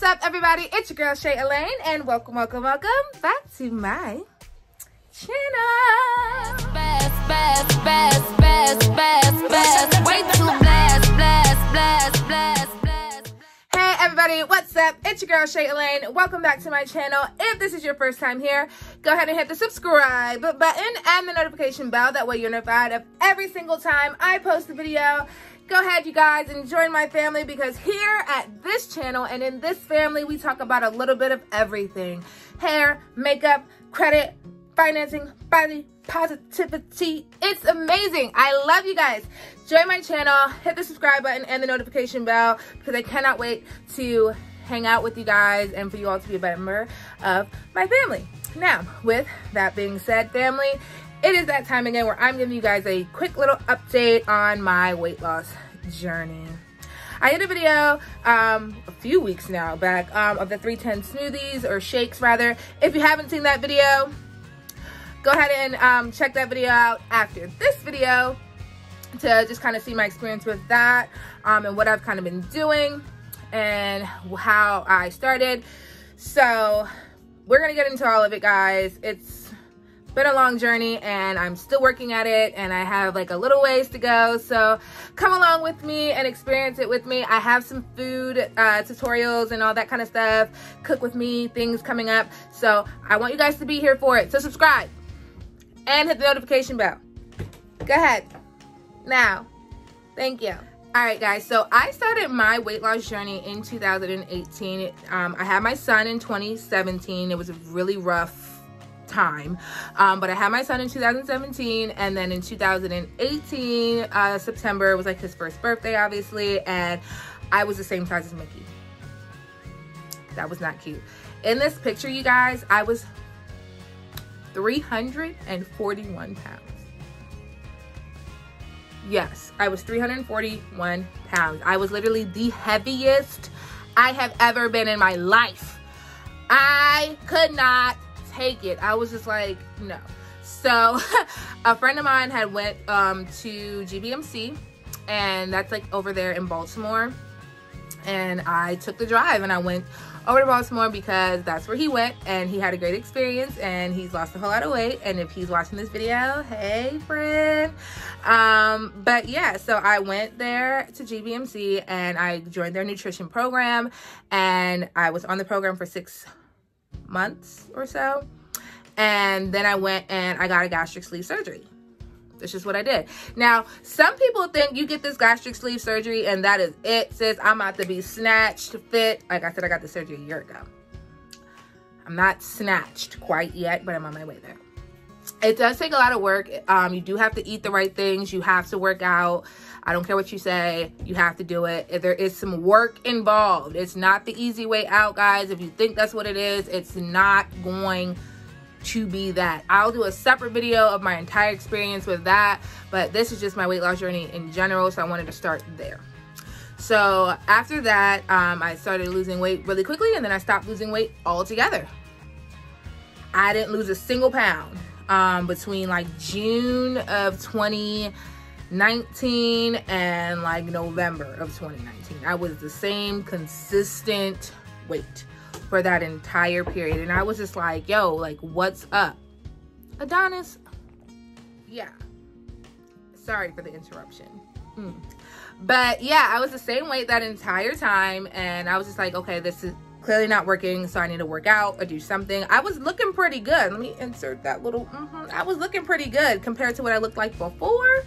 up, everybody? It's your girl Shay'Elaine, and welcome back to my channel. Hey everybody, what's up? It's your girl Shay'Elaine. Welcome back to my channel. If this is your first time here, go ahead and hit the subscribe button and the notification bell. That way you're notified of every single time I post a video. Go ahead, you guys, and join my family, because here at this channel and in this family, we talk about a little bit of everything. Hair, makeup, credit, financing, body, positivity. It's amazing. I love you guys. Join my channel, hit the subscribe button and the notification bell, because I cannot wait to hang out with you guys and for you all to be a member of my family. Now, with that being said, family, it is that time again where I'm giving you guys a quick little update on my weight loss journey. I did a video a few weeks now back of the 310 smoothies, or shakes rather. If you haven't seen that video, go ahead and check that video out after this video to just kind of see my experience with that and what I've kind of been doing and how I started. So we're gonna get into all of it, guys. It's been a long journey and I'm still working at it, and I have like a little ways to go, so come along with me and experience it with me. I have some food tutorials and all that kind of stuff, cook with me things coming up, so I want you guys to be here for it. So subscribe and hit the notification bell. Go ahead now. Thank you. All right, guys, so I started my weight loss journey in 2018. I had my son in 2017. It was a really rough time, but I had my son in 2017, and then in 2018 September was like his first birthday, obviously, and I was the same size as Mickey. That was not cute. In this picture, you guys, I was 341 pounds. Yes, I was 341 pounds. I was literally the heaviest I have ever been in my life. I could not take it. I was just like, no. So a friend of mine had went to GBMC, and that's like over there in Baltimore, and I took the drive and I went over to Baltimore because that's where he went, and he had a great experience, and he's lost a whole lot of weight. And if he's watching this video, hey friend. But yeah, so I went there to GBMC and I joined their nutrition program, and I was on the program for 6 months or so, and then I went and I got a gastric sleeve surgery. That's just what I did. Now, some people think you get this gastric sleeve surgery and that is it, sis. I'm about to be snatched fit. Like I said, I got the surgery a year ago. I'm not snatched quite yet, but I'm on my way there. It does take a lot of work. You do have to eat the right things. You have to work out. I don't care what you say. You have to do it. There is some work involved. It's not the easy way out, guys. If you think that's what it is, it's not going to be that. I'll do a separate video of my entire experience with that, but this is just my weight loss journey in general, so I wanted to start there. So after that, I started losing weight really quickly, and then I stopped losing weight altogether. I didn't lose a single pound between like June of 2019 and like November of 2019. I was the same consistent weight for that entire period, and I was just like, yo, like, what's up, Adonis? Yeah, sorry for the interruption. But yeah, I was the same weight that entire time, and I was just like, okay, this is clearly not working, so I need to work out or do something. I was looking pretty good. Let me insert that little I was looking pretty good compared to what I looked like before.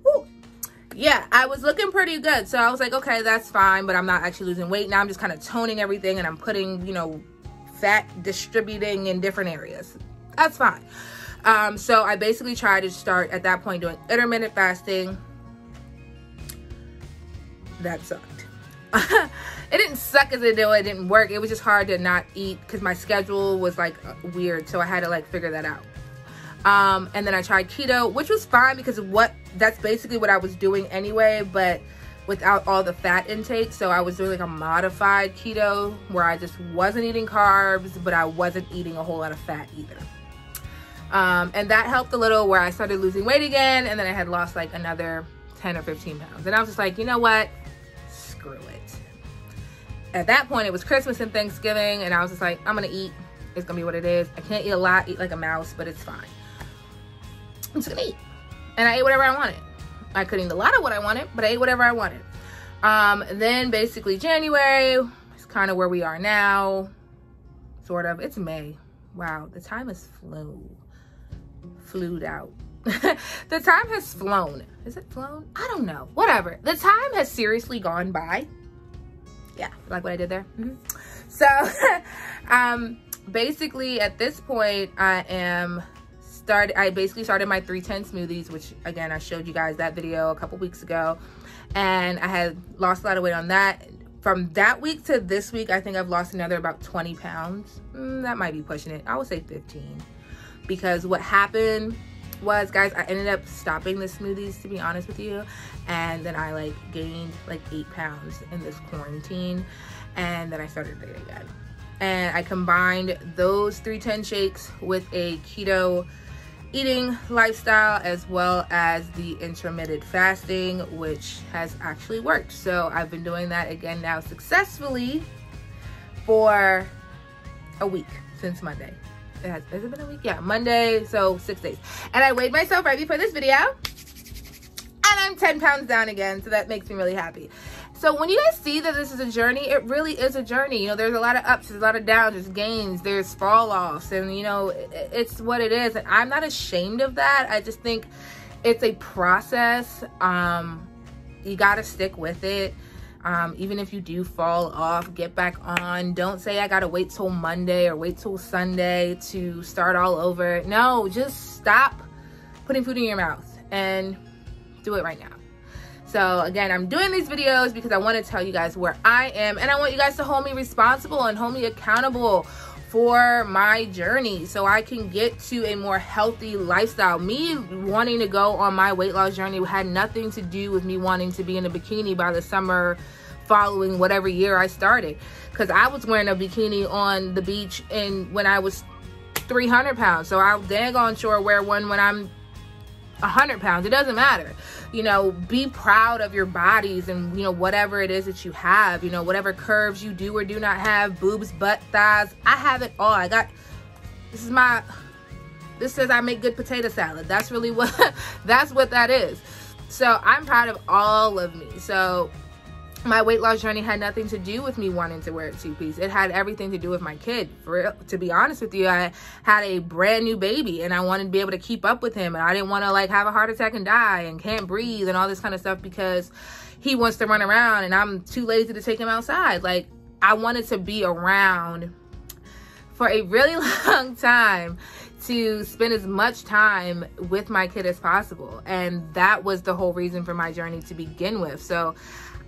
Woo. Yeah, I was looking pretty good. So I was like, okay, that's fine, but I'm not actually losing weight. Now I'm just kind of toning everything, and I'm putting, you know, fat distributing in different areas. That's fine. So I basically tried to start at that point doing intermittent fasting. That sucked. It didn't suck as it didn't work. It was just hard to not eat because my schedule was like weird. So I had to like figure that out. And then I tried keto, which was fine because that's basically what I was doing anyway, but without all the fat intake. So I was doing like a modified keto where I just wasn't eating carbs, but I wasn't eating a whole lot of fat either. And that helped a little, where I started losing weight again, and then I had lost like another 10 or 15 pounds. And I was just like, you know what? Screw it. at that point, it was Christmas and Thanksgiving, and I was just like, I'm gonna eat. It's gonna be what it is. I can't eat a lot, eat like a mouse, but it's fine. I'm just gonna eat. And I ate whatever I wanted. I couldn't eat a lot of what I wanted, but I ate whatever I wanted. Then basically January is kind of where we are now, sort of. It's May. Wow, the time has flew out. The time has flown. Is it flown? I don't know. Whatever. The time has seriously gone by. Yeah, like what I did there. So, basically at this point, I basically started my 310 smoothies, which again, I showed you guys that video a couple weeks ago, and I had lost a lot of weight on that. From that week to this week, I think I've lost another about 20 pounds. That might be pushing it. I would say 15, because what happened was, guys, I ended up stopping the smoothies, to be honest with you, and then I like gained like 8 pounds in this quarantine, and then I started dating again. And I combined those 310 shakes with a keto eating lifestyle, as well as the intermittent fasting, which has actually worked. So I've been doing that again now successfully for a week, since Monday. Has it been a week? Yeah, Monday, so 6 days. And I weighed myself right before this video, and I'm 10 pounds down again, so that makes me really happy. So when you guys see that this is a journey, it really is a journey. You know, there's a lot of ups, there's a lot of downs, there's gains, there's fall offs, and you know, it's what it is. And I'm not ashamed of that. I just think it's a process. You gotta stick with it. Even if you do fall off, get back on. Don't say I gotta wait till Monday or wait till Sunday to start all over. No, just stop putting food in your mouth and do it right now. So again, I'm doing these videos because I want to tell you guys where I am, and I want you guys to hold me responsible and hold me accountable for my journey, so I can get to a more healthy lifestyle. Me wanting to go on my weight loss journey had nothing to do with me wanting to be in a bikini by the summer following whatever year I started, because I was wearing a bikini on the beach when I was 300 pounds. So I'll daggone sure wear one when I'm 100 pounds. It doesn't matter. You know, be proud of your bodies and, you know, whatever it is that you have, you know, whatever curves you do or do not have, boobs, butt, thighs. I have it all. This says I make good potato salad. That's really that's what that is. So I'm proud of all of me. So my weight loss journey had nothing to do with me wanting to wear a two-piece. It had everything to do with my kid. For real, to be honest with you, I had a brand new baby, and I wanted to be able to keep up with him, and I didn't want to like have a heart attack and die and can't breathe and all this kind of stuff because he wants to run around and I'm too lazy to take him outside. Like, I wanted to be around for a really long time to spend as much time with my kid as possible, and that was the whole reason for my journey to begin with. So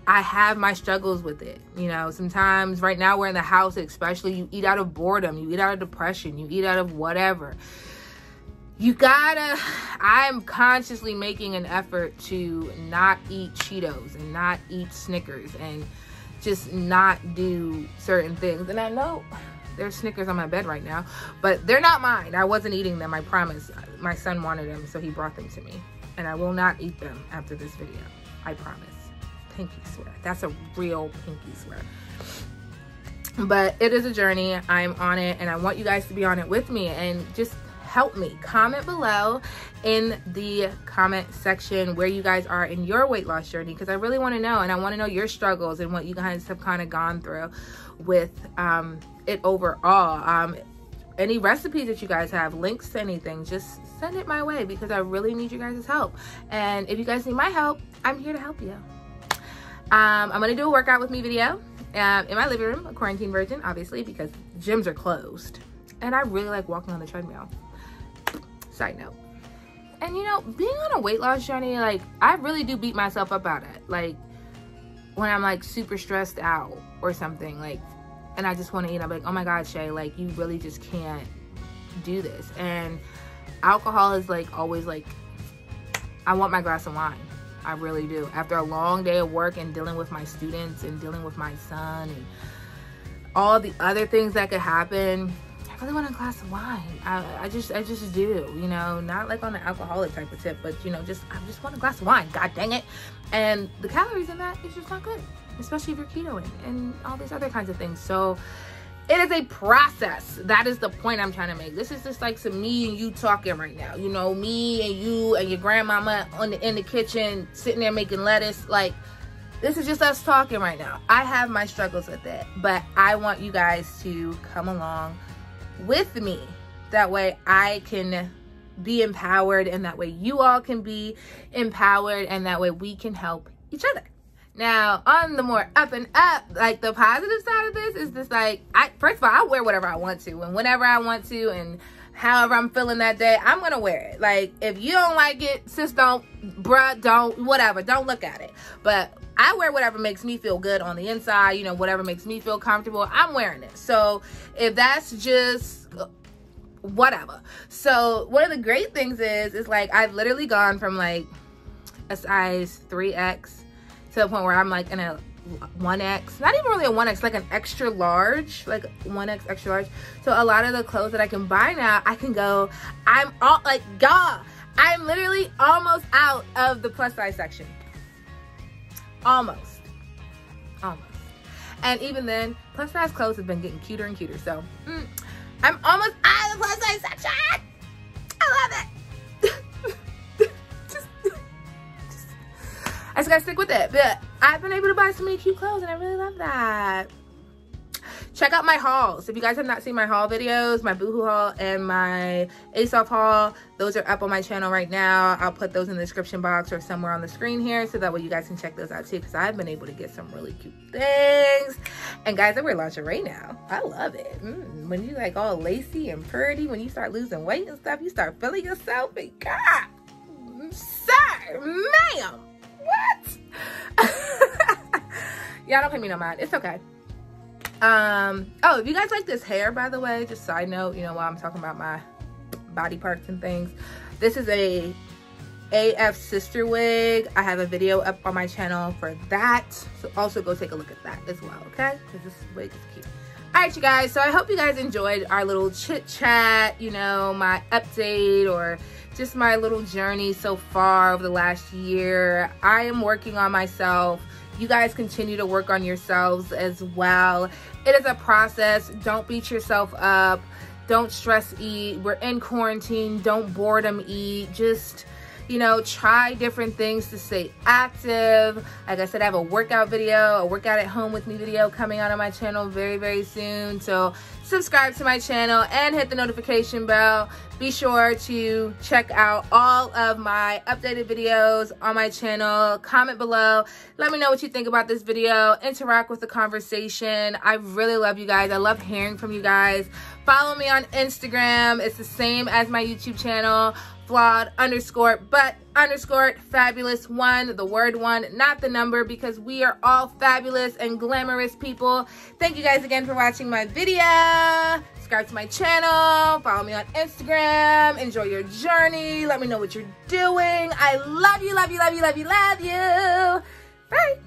I have my struggles with it. You know, sometimes right now we're in the house, especially, you eat out of boredom, you eat out of depression, you eat out of whatever. I'm consciously making an effort to not eat Cheetos and not eat Snickers and just not do certain things. And I know there's Snickers on my bed right now, but they're not mine. I wasn't eating them, I promise. My son wanted them, so he brought them to me. And I will not eat them after this video. I promise. Pinky swear. That's a real pinky swear. But it is a journey. I'm on it, and I want you guys to be on it with me, and just help me. Comment below in the comment section where you guys are in your weight loss journey, because I really want to know, and I want to know your struggles and what you guys have kind of gone through with it overall. Any recipes that you guys have, links to anything, just send it my way, because I really need you guys' help. And if you guys need my help, I'm here to help you. I'm gonna do a workout with me video in my living room, a quarantine version, obviously, because gyms are closed, and I really like walking on the treadmill. Side note. And you know, being on a weight loss journey, like, I really do beat myself up about it. Like, when I'm like super stressed out or something, like, and I just want to eat, I'm like, oh my God, Shay, like, you really just can't do this. And alcohol is like always like, I want my glass of wine. I really do. After a long day of work and dealing with my students and dealing with my son and all the other things that could happen, I really want a glass of wine. I just do, you know, not like on the alcoholic type of tip, but you know, I just want a glass of wine. God dang it. And the calories in that is just not good. especially if you're ketoing and all these other kinds of things. So it is a process. That is the point I'm trying to make. This is just like some me and you talking right now. You know, me and you and your grandmama in the kitchen sitting there making lettuce. Like, this is just us talking right now. I have my struggles with it, but I want you guys to come along with me. That way I can be empowered, and that way you all can be empowered, and that way we can help each other. Now, on the more up and up, like the positive side of this is just like, first of all, I wear whatever I want to, and whenever I want to, and however I'm feeling that day, I'm gonna wear it. Like, if you don't like it, sis, don't, bruh, don't, whatever, don't look at it. But I wear whatever makes me feel good on the inside, you know, whatever makes me feel comfortable, I'm wearing it. So if that's just whatever. So one of the great things is like, I've literally gone from like a size 3X to the point where I'm like in a 1X, not even really a 1X, like an extra large, like 1X extra large. So a lot of the clothes that I can buy now, I can go, I'm all like, God, I'm literally almost out of the plus size section. Almost. And even then, plus size clothes have been getting cuter and cuter. So I'm almost out of the plus size section. I love it. I just gotta stick with it. But I've been able to buy so many cute clothes, and I really love that. Check out my hauls. If you guys have not seen my haul videos, my Boohoo haul and my Aesop haul, those are up on my channel right now. I'll put those in the description box or somewhere on the screen here, so that way you guys can check those out too, because I've been able to get some really cute things. And guys, I wear lingerie now. I love it. When you like all lacy and pretty, when you start losing weight and stuff, you start feeling yourself. And God, sir, ma'am, what? Y'all don't pay me no mind. It's okay. Oh, if you guys like this hair, by the way, just side note, you know, while I'm talking about my body parts and things, this is a AF sister wig. I have a video up on my channel for that, so also go take a look at that as well, okay? Because this wig is cute. All right, you guys, so I hope you guys enjoyed our little chit chat, you know, my update, or just my little journey so far over the last year. I am working on myself. You guys continue to work on yourselves as well. It is a process. Don't beat yourself up. Don't stress eat. We're in quarantine. Don't boredom eat. Just, you know, try different things to stay active. Like I said, I have a workout video, a workout at home with me video coming out on my channel very, very soon. So subscribe to my channel and hit the notification bell. Be sure to check out all of my updated videos on my channel. Comment below. Let me know what you think about this video. Interact with the conversation. I really love you guys. I love hearing from you guys. Follow me on Instagram. It's the same as my YouTube channel. Flawed_but_fabulous1, the word 1, not the number, because we are all fabulous and glamorous people. Thank you guys again for watching my video. Subscribe to my channel, follow me on Instagram, enjoy your journey, let me know what you're doing. I love you, love you, love you, love you, love you. Bye.